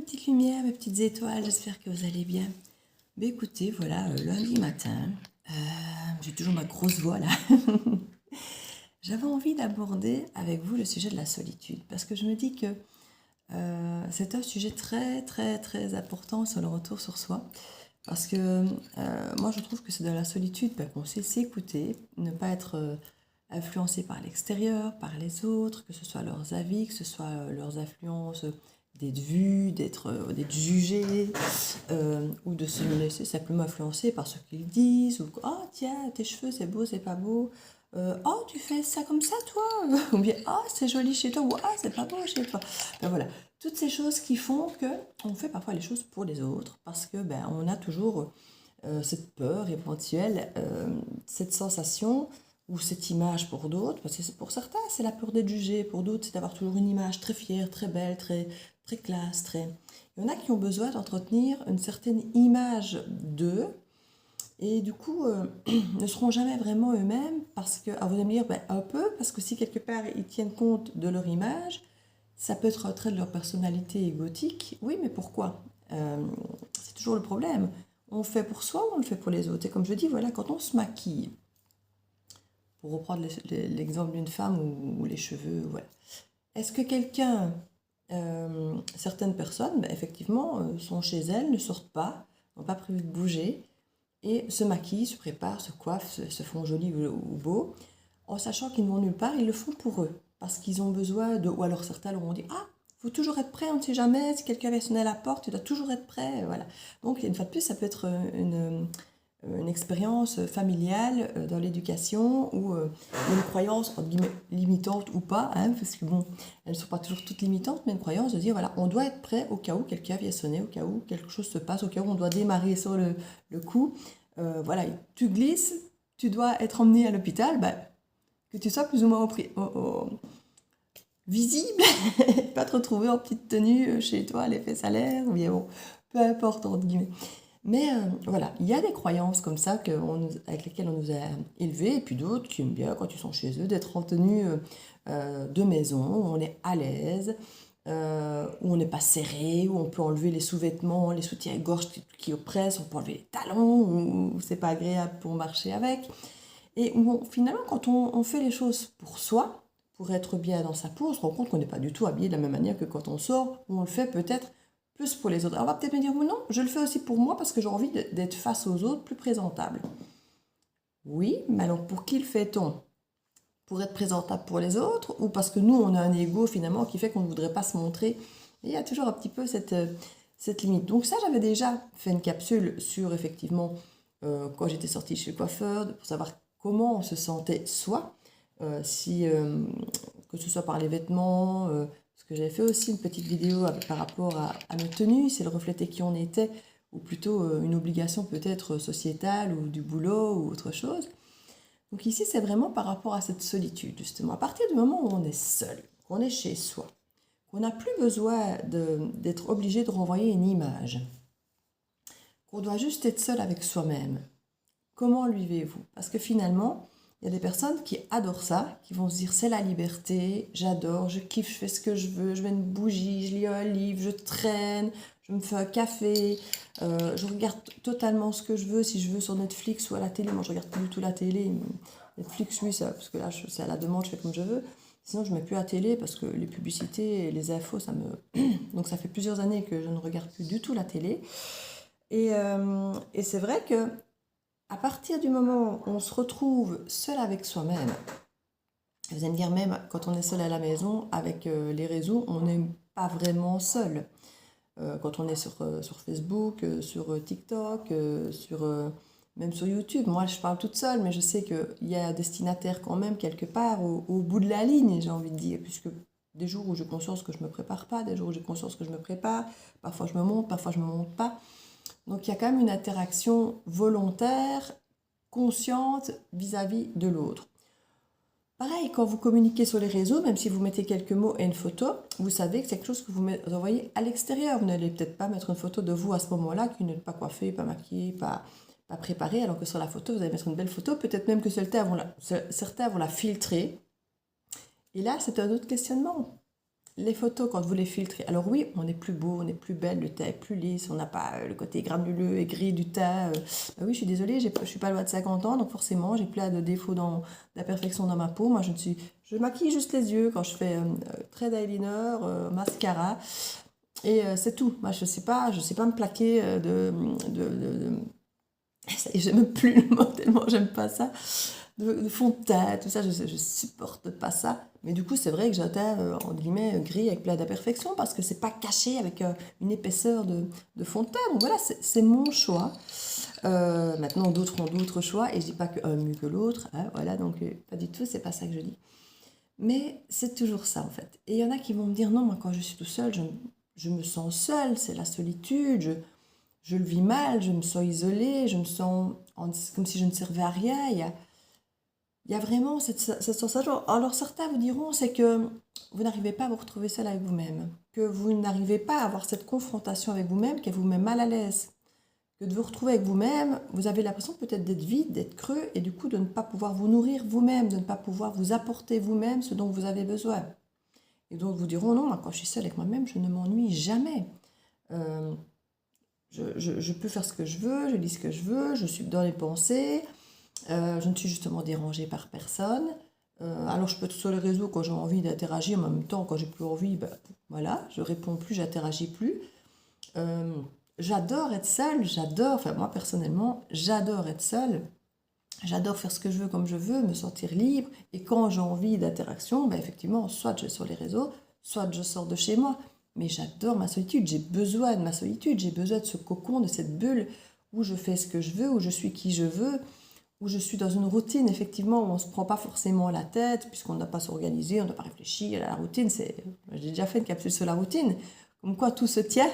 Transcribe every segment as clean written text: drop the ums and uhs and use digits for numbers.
mes petites lumières, mes petites étoiles, j'espère que vous allez bien. Mais écoutez, voilà, lundi matin, j'ai toujours ma grosse voix là. J'avais envie d'aborder avec vous le sujet de la solitude, parce que je me dis que c'est un sujet très très très important sur le retour sur soi. Parce que moi je trouve que c'est dans la solitude qu'on sait s'écouter, ne pas être influencé par l'extérieur, par les autres, que ce soit leurs avis, que ce soit leurs influences, d'être vu, d'être jugé, ou de se laisser simplement influencer par ce qu'ils disent, ou oh tiens, tes cheveux c'est beau, c'est pas beau, oh tu fais ça comme ça toi, ou bien oh c'est joli chez toi, ou ah c'est pas beau chez toi. Ben voilà, toutes ces choses qui font que on fait parfois les choses pour les autres, parce que ben on a toujours cette peur éventuelle, cette sensation ou cette image pour d'autres, parce que pour certains c'est la peur d'être jugé, pour d'autres c'est d'avoir toujours une image très fière, très belle, très, très classe, très... Il y en a qui ont besoin d'entretenir une certaine image d'eux, et du coup ne seront jamais vraiment eux-mêmes, parce que, alors vous allez me dire, ben, un peu, parce que si quelque part ils tiennent compte de leur image, ça peut être un trait de leur personnalité égotique, oui mais pourquoi c'est toujours le problème. On le fait pour soi ou on le fait pour les autres? Et comme je dis, voilà, quand on se maquille, pour reprendre l'exemple d'une femme ou les cheveux, voilà. Est-ce que quelqu'un, certaines personnes, ben, effectivement, sont chez elles, ne sortent pas, n'ont pas prévu de bouger, et se maquillent, se préparent, se coiffent, se font jolis ou beaux, en sachant qu'ils ne vont nulle part, ils le font pour eux, parce qu'ils ont besoin de... Ou alors certains leur ont dit, ah, il faut toujours être prêt, on ne sait jamais, si quelqu'un vient sonner à la porte, tu dois toujours être prêt, voilà. Donc, une fois de plus, ça peut être une expérience familiale dans l'éducation, ou une croyance, entre guillemets, limitante ou pas, hein, parce que bon, elles ne sont pas toujours toutes limitantes, mais une croyance de dire, voilà, on doit être prêt au cas où quelqu'un vient sonner, au cas où quelque chose se passe, au cas où on doit démarrer sur le coup. Voilà, tu glisses, tu dois être emmené à l'hôpital, ben, que tu sois plus ou moins visible, pas te retrouver en petite tenue chez toi, l'effet salaire, ou bien bon, peu importe, entre guillemets. Mais voilà, il y a des croyances comme ça avec lesquelles on nous a élevés, et puis d'autres qui aiment bien, quand ils sont chez eux, d'être en tenue de maison, où on est à l'aise, où on n'est pas serré, où on peut enlever les sous-vêtements, les soutiens-gorge qui oppressent, on peut enlever les talons, où c'est pas agréable pour marcher avec. Et où finalement, quand on fait les choses pour soi, pour être bien dans sa peau, on se rend compte qu'on n'est pas du tout habillé de la même manière que quand on sort, où on le fait peut-être plus pour les autres. Alors on va peut-être me dire, non, je le fais aussi pour moi parce que j'ai envie d'être face aux autres plus présentable. Oui, mais alors pour qui le fait-on? Pour être présentable pour les autres, ou parce que nous, on a un ego finalement qui fait qu'on ne voudrait pas se montrer? Et il y a toujours un petit peu cette limite. Donc ça, j'avais déjà fait une capsule sur, effectivement, quand j'étais sortie chez le coiffeur, pour savoir comment on se sentait soi, que ce soit par les vêtements, parce que j'avais fait aussi une petite vidéo par rapport à nos tenues, c'est le refléter qui on était, ou plutôt une obligation peut-être sociétale, ou du boulot, ou autre chose. Donc ici, c'est vraiment par rapport à cette solitude, justement. À partir du moment où on est seul, qu'on est chez soi, qu'on n'a plus besoin d'être obligé de renvoyer une image, qu'on doit juste être seul avec soi-même, comment le vivez-vous? Parce que finalement, il y a des personnes qui adorent ça, qui vont se dire c'est la liberté, j'adore, je kiffe, je fais ce que je veux, je mets une bougie, je lis un livre, je traîne, je me fais un café, je regarde totalement ce que je veux, si je veux sur Netflix ou à la télé. Moi je regarde plus du tout la télé, Netflix oui, ça, parce que là c'est à la demande, je fais comme je veux. Sinon je ne mets plus la télé parce que les publicités et les infos, ça me... Donc ça fait plusieurs années que je ne regarde plus du tout la télé. Et c'est vrai que à partir du moment où on se retrouve seul avec soi-même, vous allez me dire, même quand on est seul à la maison, avec les réseaux, on n'est pas vraiment seul. Quand on est sur Facebook, sur TikTok, même sur YouTube. Moi, je parle toute seule, mais je sais qu'il y a un destinataire quand même quelque part au bout de la ligne, j'ai envie de dire, puisque des jours où j'ai conscience que je ne me prépare pas, des jours où j'ai conscience que je me prépare, parfois je me monte, parfois je ne me monte pas. Donc il y a quand même une interaction volontaire, consciente vis-à-vis de l'autre. Pareil, quand vous communiquez sur les réseaux, même si vous mettez quelques mots et une photo, vous savez que c'est quelque chose que vous envoyez à l'extérieur. Vous n'allez peut-être pas mettre une photo de vous à ce moment-là, qui n'êtes pas coiffé, pas maquillé, pas préparé, alors que sur la photo, vous allez mettre une belle photo. Peut-être même que certains vont la filtrer. Et là, c'est un autre questionnement. les photos, quand vous les filtrez, alors oui, on est plus beau, on est plus belle, le teint est plus lisse, on n'a pas le côté granuleux et gris du teint. Bah oui, je suis désolée, je suis pas loin de 50 ans, donc forcément, j'ai plein de défauts d'imperfections dans ma peau. Moi, je maquille juste les yeux quand je fais trait d'eyeliner, mascara, et c'est tout. Moi, je sais pas me plaquer ça y est, j'aime plus le mot tellement j'aime pas ça. De fond de teint, tout ça, je supporte pas ça. Mais du coup, c'est vrai que j'ai un teint, entre guillemets, gris avec plein d'imperfections parce que c'est pas caché avec une épaisseur de fond de teint. Donc voilà, c'est mon choix. Maintenant, d'autres ont d'autres choix et je dis pas qu'un mieux que l'autre. Hein, voilà, donc pas du tout, c'est pas ça que je dis. Mais c'est toujours ça en fait. Et il y en a qui vont me dire non, moi quand je suis tout seul, je me sens seule, c'est la solitude, je le vis mal, je me sens isolée, je me sens comme si je ne servais à rien. Il y a vraiment cette sensation. Alors certains vous diront, c'est que vous n'arrivez pas à vous retrouver seul avec vous-même, que vous n'arrivez pas à avoir cette confrontation avec vous-même qui vous met mal à l'aise, que de vous retrouver avec vous-même, vous avez l'impression peut-être d'être vide, d'être creux, et du coup de ne pas pouvoir vous nourrir vous-même, de ne pas pouvoir vous apporter vous-même ce dont vous avez besoin. Et donc vous diront, non, moi, quand je suis seule avec moi-même, je ne m'ennuie jamais. Euh, je peux faire ce que je veux, je lis ce que je veux, je suis dans les pensées, je ne suis justement dérangée par personne. Alors je peux être sur les réseaux quand j'ai envie d'interagir, mais en même temps, quand j'ai plus envie, ben, voilà, je réponds plus, j'interagis plus. Euh, j'adore être seule, enfin moi personnellement, j'adore être seule. J'adore faire ce que je veux comme je veux, me sentir libre. Et quand j'ai envie d'interaction, ben effectivement, soit je vais sur les réseaux, soit je sors de chez moi. Mais j'adore ma solitude, j'ai besoin de ma solitude, j'ai besoin de ce cocon, de cette bulle où je fais ce que je veux, où je suis qui je veux, où je suis dans une routine, effectivement, où on ne se prend pas forcément la tête, puisqu'on ne doit pas s'organiser, on ne doit pas réfléchir à la routine. J'ai déjà fait une capsule sur la routine, comme quoi tout se tient,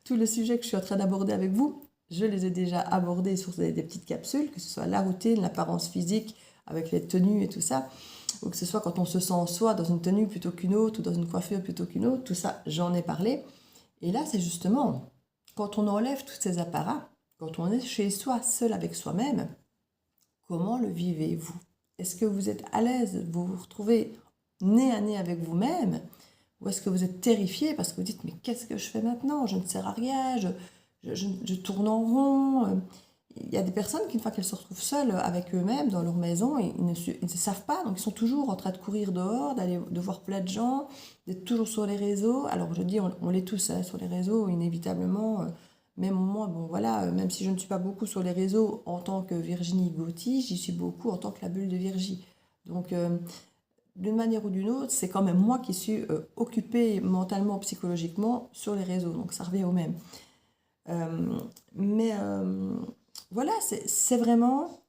tous les sujets que je suis en train d'aborder avec vous, je les ai déjà abordés sur des petites capsules, que ce soit la routine, l'apparence physique, avec les tenues et tout ça, ou que ce soit quand on se sent soi dans une tenue plutôt qu'une autre, ou dans une coiffure plutôt qu'une autre, tout ça, j'en ai parlé. Et là, c'est justement, quand on enlève tous ces apparats, quand on est chez soi, seul avec soi-même, comment le vivez-vous? Est-ce que vous êtes à l'aise? Vous vous retrouvez nez à nez avec vous-même? Ou est-ce que vous êtes terrifié parce que vous dites, mais qu'est-ce que je fais maintenant? Je ne sers à rien, je tourne en rond. Il y a des qui, une fois qu'elles se retrouvent seules avec eux-mêmes dans leur maison, ils ne savent pas, donc ils sont toujours en train de courir dehors, de voir plein de gens, d'être toujours sur les réseaux. Alors je dis, on l'est tous hein, sur les réseaux, inévitablement. Même moi, bon voilà, même si je ne suis pas beaucoup sur les réseaux en tant que Virginie Gauthier, j'y suis beaucoup en tant que la bulle de Virgie. Donc d'une manière ou d'une autre, c'est quand même moi qui suis occupée mentalement, psychologiquement sur les réseaux. Donc ça revient au même. Mais voilà, c'est vraiment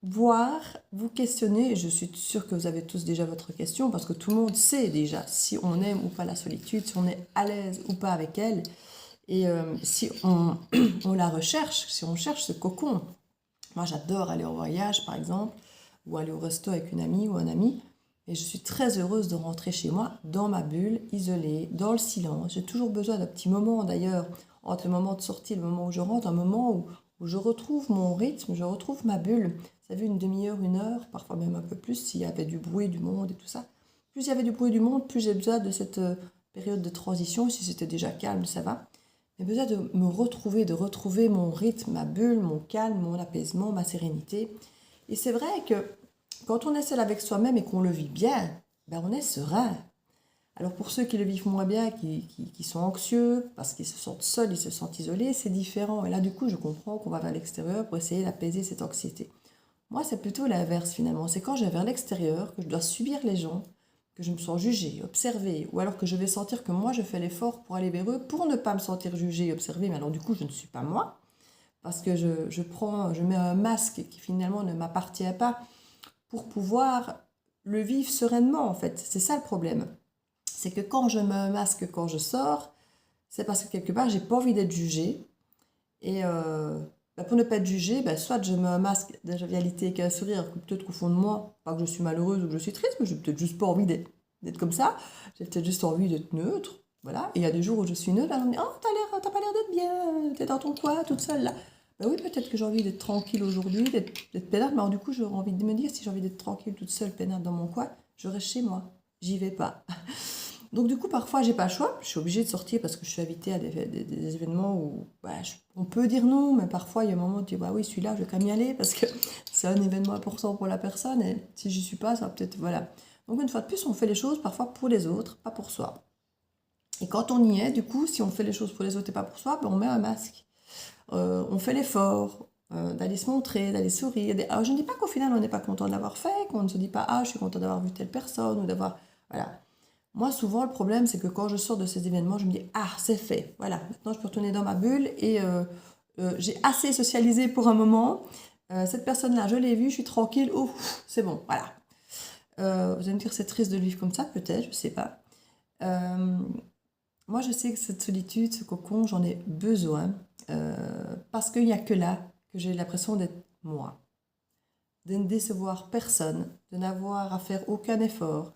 voir, vous questionner, et je suis sûre que vous avez tous déjà votre question, parce que tout le monde sait déjà si on aime ou pas la solitude, si on est à l'aise ou pas avec elle, et si on la recherche, si on cherche ce cocon. Moi j'adore aller en voyage par exemple, ou aller au resto avec une amie ou un ami, et je suis très heureuse de rentrer chez moi, dans ma bulle, isolée, dans le silence. J'ai toujours besoin d'un petit moment d'ailleurs, entre le moment de sortie et le moment où je rentre, un moment où je retrouve mon rythme, je retrouve ma bulle. Ça fait une demi-heure, une heure, parfois même un peu plus, s'il y avait du bruit, du monde et tout ça. Plus il y avait du bruit du monde, plus j'ai besoin de cette période de transition. Si c'était déjà calme, ça va. J'ai besoin de me retrouver, de retrouver mon rythme, ma bulle, mon calme, mon apaisement, ma sérénité. Et c'est vrai que quand on est seul avec soi-même et qu'on le vit bien, ben on est serein. Alors pour ceux qui le vivent moins bien, qui sont anxieux, parce qu'ils se sentent seuls, ils se sentent isolés, c'est différent. Et là, du coup, je comprends qu'on va vers l'extérieur pour essayer d'apaiser cette anxiété. Moi, c'est plutôt l'inverse finalement. C'est quand je vais vers l'extérieur, que je dois subir les gens, que je me sens jugée, observée, ou alors que je vais sentir que moi, je fais l'effort pour aller vers eux, pour ne pas me sentir jugée, observée. Mais alors du coup, je ne suis pas moi, parce que je mets un masque qui finalement ne m'appartient pas pour pouvoir le vivre sereinement en fait. C'est ça le problème. C'est que quand je me masque, quand je sors, c'est parce que quelque part, j'ai pas envie d'être jugée. Et pour ne pas être jugée, soit je me masque de jovialité avec un sourire, peut-être qu'au fond de moi, pas que je suis malheureuse ou que je suis triste, mais j'ai peut-être juste pas envie d'être comme ça. J'ai peut-être juste envie d'être neutre. Voilà. Et il y a des jours où je suis neutre, on me dit, oh, t'as pas l'air d'être bien, t'es dans ton coin, toute seule là. Ben oui, peut-être que j'ai envie d'être tranquille aujourd'hui, d'être peinarde, mais alors du coup, j'aurais envie de me dire, si j'ai envie d'être tranquille, toute seule, peinarde dans mon coin, je reste chez moi. J'y vais pas. Donc du coup, parfois, j'ai pas le choix. Je suis obligée de sortir parce que je suis invitée à des événements où on peut dire non, mais parfois, il y a un moment où tu dis, bah oui, celui-là, je vais quand même y aller parce que c'est un événement important pour la personne et si j'y suis pas, ça va peut-être... Voilà. Donc une fois de plus, on fait les choses parfois pour les autres, pas pour soi. Et quand on y est, du coup, si on fait les choses pour les autres et pas pour soi, ben on met un masque. On fait l'effort d'aller se montrer, d'aller sourire. Alors, je ne dis pas qu'au final, on n'est pas content de l'avoir fait, qu'on ne se dit pas, ah, je suis content d'avoir vu telle personne ou d'avoir... Voilà. Moi, souvent, le problème, c'est que quand je sors de ces événements, je me dis, ah, c'est fait. Voilà, maintenant, je peux retourner dans ma bulle et j'ai assez socialisé pour un moment. Cette personne-là, je l'ai vue, je suis tranquille, ouf, c'est bon, voilà. Vous allez me dire, c'est triste de vivre comme ça, peut-être, je ne sais pas. Moi, je sais que cette solitude, ce cocon, j'en ai besoin parce qu'il n'y a que là que j'ai l'impression d'être moi, de ne décevoir personne, de n'avoir à faire aucun effort,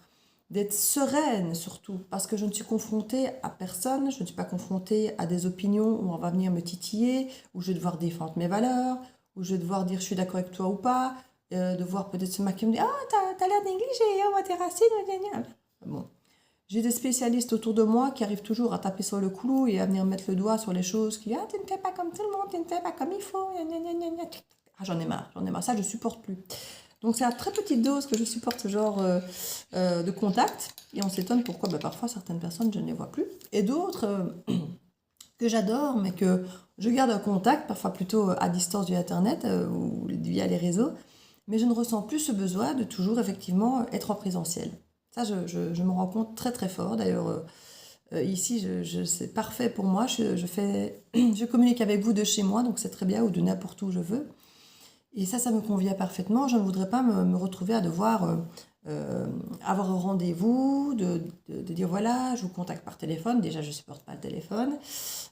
d'être sereine surtout, parce que je ne suis confrontée à personne, je ne suis pas confrontée à des opinions où on va venir me titiller, où je vais devoir défendre mes valeurs, où je vais devoir dire je suis d'accord avec toi ou pas, devoir peut-être se maquiller et me dire ah, t'as l'air négligé, oh, t'es racine, gna, gna. Bon. J'ai des spécialistes autour de moi qui arrivent toujours à taper sur le clou et à venir mettre le doigt sur les choses qui tu ne fais pas comme tout le monde, tu ne fais pas comme il faut, gna, gna, gna, gna. Ah, j'en ai marre, ça je supporte plus. Donc c'est à très petite dose que je supporte ce genre de contact et on s'étonne pourquoi parfois certaines personnes je ne les vois plus et d'autres que j'adore mais que je garde un contact parfois plutôt à distance via internet ou via les réseaux, mais je ne ressens plus ce besoin de toujours effectivement être en présentiel. Ça, je me rends compte très très fort. D'ailleurs, ici, c'est parfait pour moi. Je communique avec vous de chez moi, donc c'est très bien, ou de n'importe où je veux. Et ça me convient parfaitement. Je ne voudrais pas me retrouver à devoir avoir un rendez-vous, de dire voilà, je vous contacte par téléphone. Déjà, je ne supporte pas le téléphone.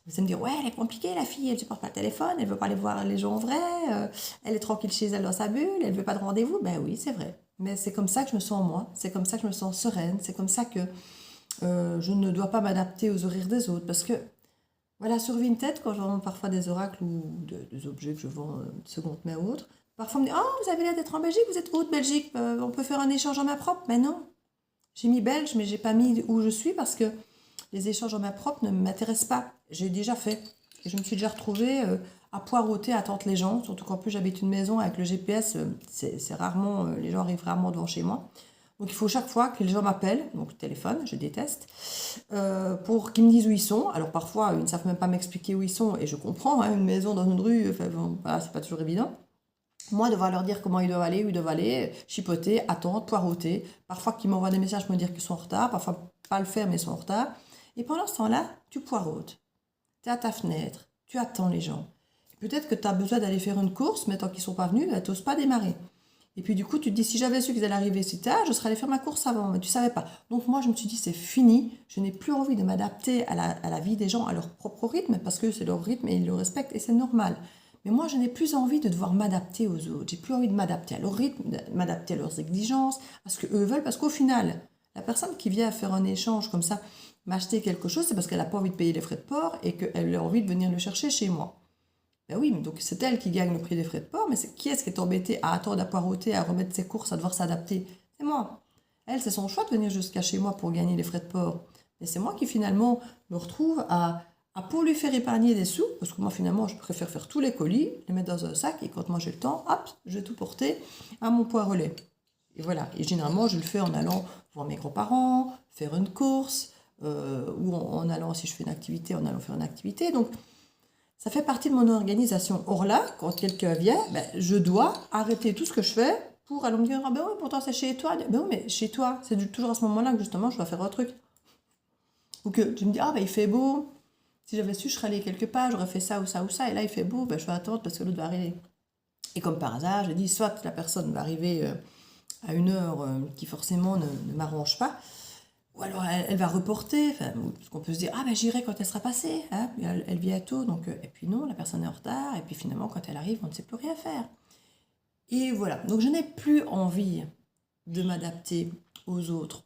Vous allez me dire, ouais, elle est compliquée, la fille, elle ne supporte pas le téléphone, elle ne veut pas aller voir les gens en vrai, elle est tranquille chez elle dans sa bulle, elle ne veut pas de rendez-vous. Ben oui, c'est vrai. Mais c'est comme ça que je me sens moi, c'est comme ça que je me sens sereine, c'est comme ça que je ne dois pas m'adapter aux horaires des autres. Parce que, voilà, sur Vinted, quand je vends parfois des oracles ou des objets que je vends de seconde main ou autre, parfois on me dit, oh, vous avez l'air d'être en Belgique, vous êtes où de Belgique, on peut faire un échange en main propre. Mais non, j'ai mis belge, mais j'ai pas mis où je suis parce que les échanges en main propre ne m'intéressent pas. J'ai déjà fait. Et je me suis déjà retrouvée à poireauter, à attendre les gens. Surtout qu'en plus, j'habite une maison avec le GPS. C'est rarement, les gens arrivent rarement devant chez moi. Donc, il faut chaque fois que les gens m'appellent, donc téléphone, je déteste, pour qu'ils me disent où ils sont. Alors, parfois, ils ne savent même pas m'expliquer où ils sont. Et je comprends, hein, une maison dans une rue, enfin, bon, voilà, c'est pas toujours évident. Moi, devoir leur dire comment ils doivent aller, où ils doivent aller, chipoter, attendre, poireauter. Parfois, qu'ils m'envoient des messages pour me dire qu'ils sont en retard. Parfois, pas le faire, mais ils sont en retard. Et pendant ce temps-là, tu poireautes. Tu es à ta fenêtre. Tu attends les gens. Peut-être que tu as besoin d'aller faire une course, mais tant qu'ils ne sont pas venus, tu n'oses pas démarrer. Et puis du coup, tu te dis, si j'avais su qu'ils allaient arriver si tard, je serais allée faire ma course avant. Mais tu ne savais pas. Donc moi, je me suis dit, c'est fini. Je n'ai plus envie de m'adapter à la vie des gens, à leur propre rythme, parce que c'est leur rythme et ils le respectent et c'est normal. Mais moi, je n'ai plus envie de devoir m'adapter aux autres. J'ai plus envie de m'adapter à leur rythme, de m'adapter à leurs exigences, à ce qu'eux veulent. Parce qu'au final, la personne qui vient faire un échange comme ça, m'acheter quelque chose, c'est parce qu'elle n'a pas envie de payer les frais de port et qu'elle a envie de venir le chercher chez moi. Ben oui, donc c'est elle qui gagne le prix des frais de port, mais qui est-ce qui est embêté à attendre, à poireauter, à remettre ses courses, à devoir s'adapter? C'est moi. Elle, c'est son choix de venir jusqu'à chez moi pour gagner les frais de port. Mais c'est moi qui finalement me retrouve à pour lui faire épargner des sous, parce que moi finalement je préfère faire tous les colis, les mettre dans un sac, et quand moi j'ai le temps, hop, je vais tout porter à mon poids relais. Et voilà, et généralement je le fais en allant voir mes grands-parents, faire une course, ou en allant, si je fais une activité, en allant faire une activité. Donc ça fait partie de mon organisation. Or là, quand quelqu'un vient, je dois arrêter tout ce que je fais pour aller me dire, ah ben oui, pourtant c'est chez toi. Ben oui, mais chez toi, c'est toujours à ce moment-là que justement je dois faire un truc. Ou que tu me dis, ah ben il fait beau, si j'avais su, je serais allée quelque part, j'aurais fait ça ou ça ou ça, et là il fait beau, je vais attendre parce que l'autre va arriver. Et comme par hasard, je dis, soit la personne va arriver à une heure qui forcément ne m'arrange pas, ou alors elle va reporter, parce qu'on peut se dire, ah ben j'irai quand elle sera passée, hein, elle vient tôt, donc, et puis non, la personne est en retard, et puis finalement quand elle arrive, on ne sait plus rien faire. Et voilà, donc je n'ai plus envie de m'adapter aux autres,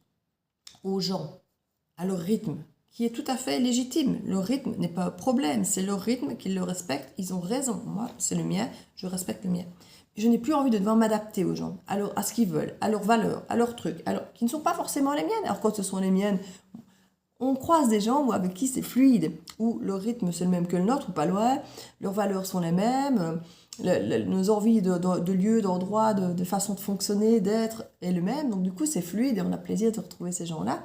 aux gens, à leur rythme, qui est tout à fait légitime. Le rythme n'est pas un problème, c'est leur rythme qu'ils le respectent, ils ont raison. Moi, c'est le mien, je respecte le mien. Je n'ai plus envie de devoir m'adapter aux gens, à ce qu'ils veulent, à leurs valeurs, à leurs trucs, qui ne sont pas forcément les miennes. Alors quand ce sont les miennes, On croise des gens avec qui c'est fluide, où le rythme c'est le même que le nôtre, ou pas loin, leurs valeurs sont les mêmes, nos envies de lieu, d'endroit, de façon de fonctionner, d'être est le même. Donc du coup c'est fluide et on a plaisir de retrouver ces gens-là.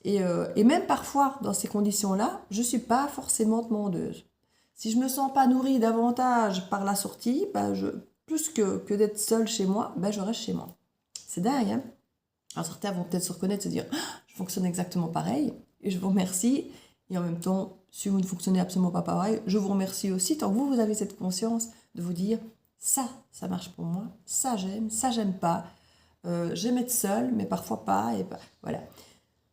Et même parfois, dans ces conditions-là, je ne suis pas forcément demandeuse. Si je ne me sens pas nourrie davantage par la sortie, plus que d'être seule chez moi, je reste chez moi. C'est dingue, hein? Alors certains vont peut-être se reconnaître, se dire, ah, je fonctionne exactement pareil, et je vous remercie. Et en même temps, si vous ne fonctionnez absolument pas pareil, je vous remercie aussi, tant que vous avez cette conscience de vous dire, ça marche pour moi, ça j'aime pas. J'aime être seule, mais parfois pas, voilà.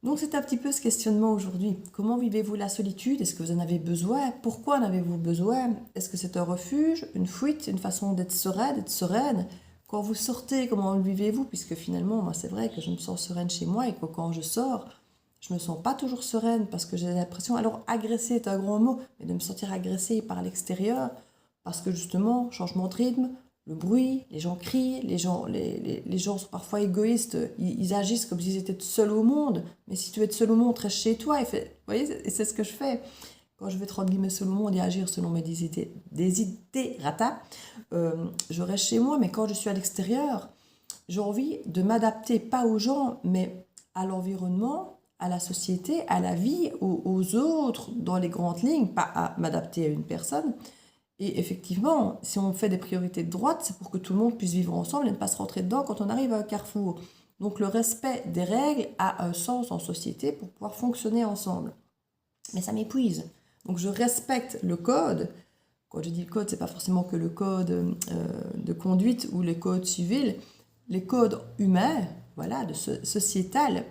Donc c'est un petit peu ce questionnement aujourd'hui. Comment vivez-vous la solitude? Est-ce que vous en avez besoin? Pourquoi en avez-vous besoin? Est-ce que c'est un refuge, une fuite, une façon d'être sereine, d'être sereine? Quand vous sortez, comment le vivez-vous? Puisque finalement, moi c'est vrai que je me sens sereine chez moi et que quand je sors, je me sens pas toujours sereine parce que j'ai l'impression, alors agressée est un grand mot, mais de me sentir agressée par l'extérieur, parce que justement, changement de rythme, le bruit, les gens crient, les gens sont parfois égoïstes, ils agissent comme s'ils étaient seuls au monde. Mais si tu es seul au monde, reste chez toi. Vous voyez, c'est ce que je fais. Quand je vais être entre guillemets seul au monde et agir selon mes idées rata, je reste chez moi. Mais quand je suis à l'extérieur, j'ai envie de m'adapter, pas aux gens, mais à l'environnement, à la société, à la vie, aux autres, dans les grandes lignes, pas à m'adapter à une personne. Et effectivement, si on fait des priorités de droite, c'est pour que tout le monde puisse vivre ensemble et ne pas se rentrer dedans quand on arrive à un carrefour. Donc le respect des règles a un sens en société pour pouvoir fonctionner ensemble. Mais ça m'épuise. Donc je respecte le code. Quand je dis le code, c'est pas forcément que le code de conduite ou les codes civils, les codes humains, voilà, sociétal,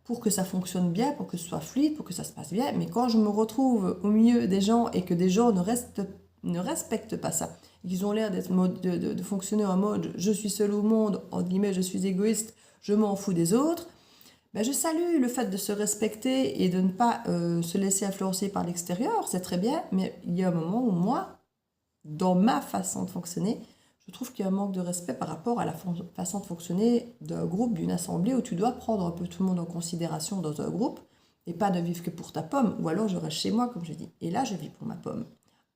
pour que ça fonctionne bien, pour que ce soit fluide, pour que ça se passe bien. Mais quand je me retrouve au milieu des gens et que des gens ne respectent pas ça, ils ont l'air de fonctionner en mode je suis seul au monde, entre guillemets je suis égoïste, je m'en fous des autres, je salue le fait de se respecter et de ne pas se laisser influencer par l'extérieur, c'est très bien, mais il y a un moment où moi, dans ma façon de fonctionner, je trouve qu'il y a un manque de respect par rapport à la façon de fonctionner d'un groupe, d'une assemblée, où tu dois prendre un peu tout le monde en considération dans un groupe, et pas de vivre que pour ta pomme, ou alors je reste chez moi, comme je dis. Et là, je vis pour ma pomme,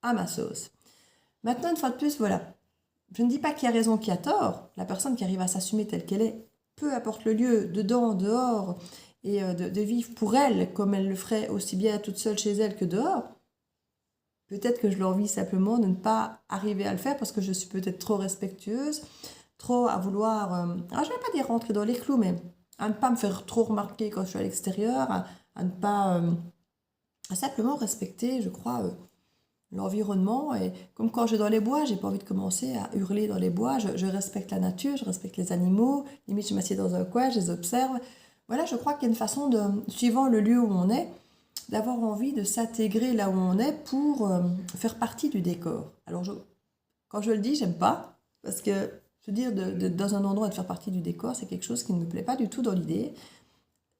à ma sauce. Maintenant, une fois de plus, voilà. Je ne dis pas qu'il y a raison, qu'il y a tort. La personne qui arrive à s'assumer telle qu'elle est, peu importe le lieu, dedans, dehors, et de vivre pour elle, comme elle le ferait aussi bien toute seule chez elle que dehors, peut-être que je leur envie simplement de ne pas arriver à le faire parce que je suis peut-être trop respectueuse, trop à vouloir, je ne vais pas dire rentrer dans les clous, mais à ne pas me faire trop remarquer quand je suis à l'extérieur, à ne pas à simplement respecter, je crois, l'environnement. Et comme quand je vais dans les bois, j'ai pas envie de commencer à hurler dans les bois. Je respecte la nature, je respecte les animaux. Limite, je m'assieds dans un coin, je les observe. Voilà, je crois qu'il y a une façon de, suivant le lieu où on est, d'avoir envie de s'intégrer là où on est pour faire partie du décor. Alors, quand je le dis, j'aime pas, parce que se dire dans un endroit et de faire partie du décor, c'est quelque chose qui ne me plaît pas du tout dans l'idée,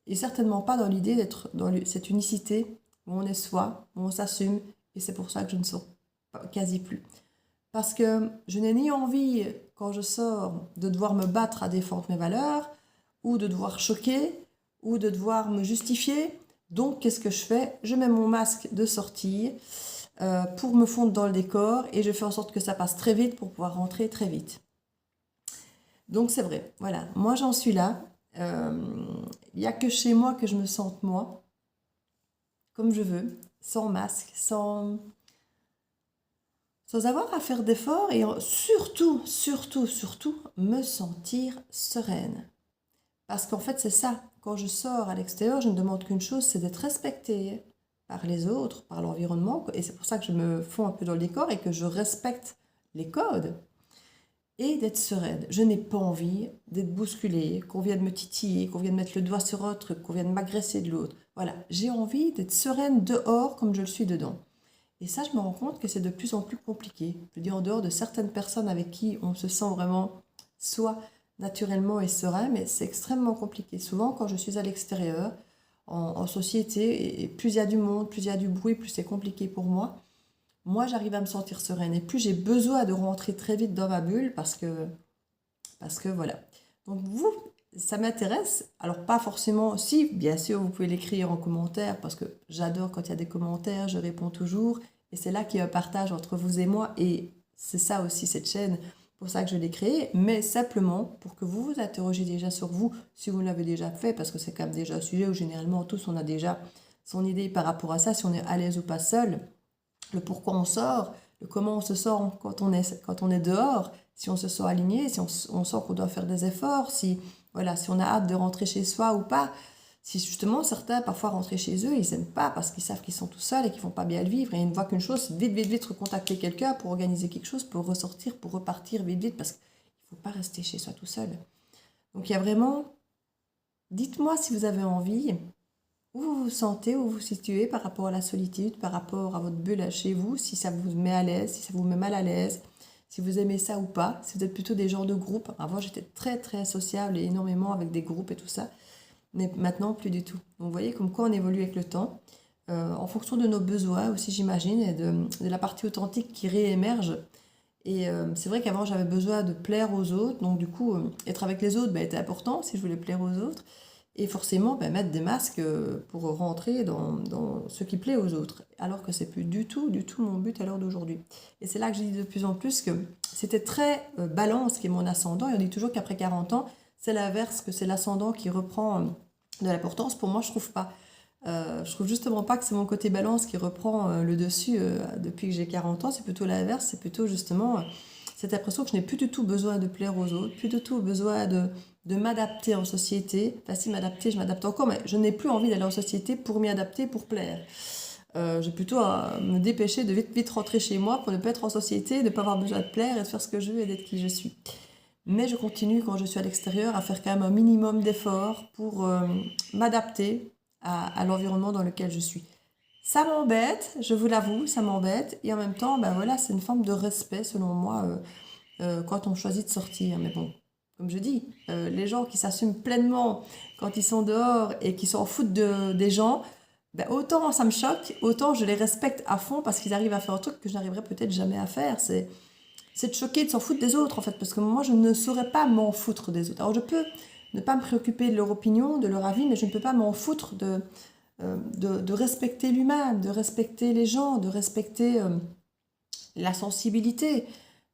et certainement pas dans l'idée d'être dans cette unicité où on est soi, où on s'assume, et c'est pour ça que je ne sors quasi plus. Parce que je n'ai ni envie, quand je sors, de devoir me battre à défendre mes valeurs, ou de devoir choquer, ou de devoir me justifier. Donc, qu'est-ce que je fais? Je mets mon masque de sortie pour me fondre dans le décor et je fais en sorte que ça passe très vite pour pouvoir rentrer très vite. Donc, c'est vrai. Voilà, moi, j'en suis là. Il n'y a que chez moi que je me sente moi, comme je veux, sans masque, sans avoir à faire d'efforts et surtout, me sentir sereine. Parce qu'en fait, c'est ça. Quand je sors à l'extérieur, je ne demande qu'une chose, c'est d'être respectée par les autres, par l'environnement. Et c'est pour ça que je me fonds un peu dans le décor et que je respecte les codes. Et d'être sereine. Je n'ai pas envie d'être bousculée, qu'on vienne me titiller, qu'on vienne mettre le doigt sur un truc, qu'on vienne m'agresser de l'autre. Voilà, j'ai envie d'être sereine dehors comme je le suis dedans. Et ça, je me rends compte que c'est de plus en plus compliqué. Je veux dire, en dehors de certaines personnes avec qui on se sent vraiment soit naturellement et serein, mais c'est extrêmement compliqué. Souvent, quand je suis à l'extérieur, en société, et plus il y a du monde, plus il y a du bruit, plus c'est compliqué pour moi. Moi, j'arrive à me sentir sereine. Et plus j'ai besoin de rentrer très vite dans ma bulle parce que voilà. Donc vous, ça m'intéresse. Alors pas forcément, si, bien sûr, vous pouvez l'écrire en commentaire, parce que j'adore quand il y a des commentaires, je réponds toujours, et c'est là qu'il y a un partage entre vous et moi, et c'est ça aussi cette chaîne, pour ça que je l'ai créée, mais simplement pour que vous vous interrogiez déjà sur vous, si vous l'avez déjà fait, parce que c'est quand même déjà un sujet où généralement tous on a déjà son idée par rapport à ça, si on est à l'aise ou pas seul, le pourquoi on sort, le comment on se sent quand on est dehors, si on se sent aligné, si on sent qu'on doit faire des efforts, si, voilà, si on a hâte de rentrer chez soi ou pas. Si justement certains parfois rentrer chez eux, ils n'aiment pas parce qu'ils savent qu'ils sont tout seuls et qu'ils ne vont pas bien le vivre. Et ils ne voient qu'une chose, vite, recontacter quelqu'un pour organiser quelque chose, pour ressortir, pour repartir vite, parce qu'il ne faut pas rester chez soi tout seul. Donc il y a vraiment, dites-moi si vous avez envie, où vous vous sentez, où vous vous situez par rapport à la solitude, par rapport à votre bulle chez vous, si ça vous met à l'aise, si ça vous met mal à l'aise, si vous aimez ça ou pas, si vous êtes plutôt des genres de groupes. Avant, j'étais très sociable et énormément avec des groupes et tout ça, mais maintenant, plus du tout. Donc, vous voyez comme quoi on évolue avec le temps, en fonction de nos besoins aussi, j'imagine, et de la partie authentique qui réémerge. Et c'est vrai qu'avant, j'avais besoin de plaire aux autres, donc du coup, être avec les autres était important si je voulais plaire aux autres. Et forcément, mettre des masques pour rentrer dans ce qui plaît aux autres. Alors que c'est plus du tout mon but à l'heure d'aujourd'hui. Et c'est là que je dis de plus en plus que c'était très balance qui est mon ascendant. Et on dit toujours qu'après 40 ans, c'est l'inverse, que c'est l'ascendant qui reprend de l'importance. Pour moi, je trouve pas. Je trouve justement pas que c'est mon côté balance qui reprend le dessus depuis que j'ai 40 ans. C'est plutôt l'inverse. C'est plutôt justement cette impression que je n'ai plus du tout besoin de plaire aux autres, plus du tout besoin de m'adapter en société. Enfin, si m'adapter, je m'adapte encore, mais je n'ai plus envie d'aller en société pour m'y adapter, pour plaire. J'ai plutôt à me dépêcher de vite rentrer chez moi pour ne pas être en société, de ne pas avoir besoin de plaire et de faire ce que je veux et d'être qui je suis. Mais je continue, quand je suis à l'extérieur, à faire quand même un minimum d'efforts pour m'adapter à l'environnement dans lequel je suis. Ça m'embête, je vous l'avoue, ça m'embête. Et en même temps, voilà, c'est une forme de respect, selon moi, quand on choisit de sortir. Mais bon, comme je dis, les gens qui s'assument pleinement quand ils sont dehors et qui s'en foutent des gens, autant ça me choque, autant je les respecte à fond parce qu'ils arrivent à faire un truc que je n'arriverai peut-être jamais à faire. C'est de choquer, de s'en foutre des autres, en fait, parce que moi, je ne saurais pas m'en foutre des autres. Alors, je peux ne pas me préoccuper de leur opinion, de leur avis, mais je ne peux pas m'en foutre de respecter l'humain, de respecter les gens, de respecter la sensibilité.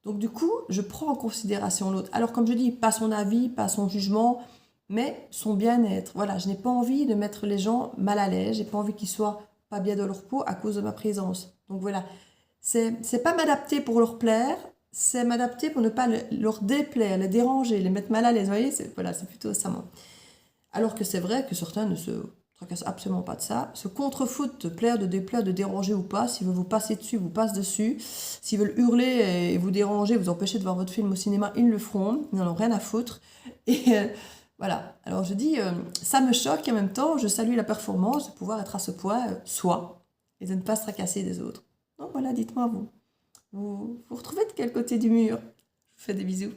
Donc du coup, je prends en considération l'autre. Alors comme je dis, pas son avis, pas son jugement, mais son bien-être. Voilà, je n'ai pas envie de mettre les gens mal à l'aise, j'ai pas envie qu'ils soient pas bien dans leur peau à cause de ma présence. Donc voilà, c'est pas m'adapter pour leur plaire, c'est m'adapter pour ne pas leur déplaire, les déranger, les mettre mal à l'aise. Vous voyez, voilà, c'est plutôt ça. Alors que c'est vrai que certains ne se tracassent absolument pas de ça, se contrefoutent de plaire, de déplaire, de déranger ou pas. S'ils veulent vous passer dessus, vous passent dessus. S'ils veulent hurler et vous déranger, vous empêcher de voir votre film au cinéma, ils le feront. Ils n'en ont rien à foutre. Et voilà. Alors je dis, ça me choque et en même temps, je salue la performance de pouvoir être à ce point soi et de ne pas se tracasser des autres. Donc voilà, dites-moi vous. Vous retrouvez de quel côté du mur? Je vous fais des bisous.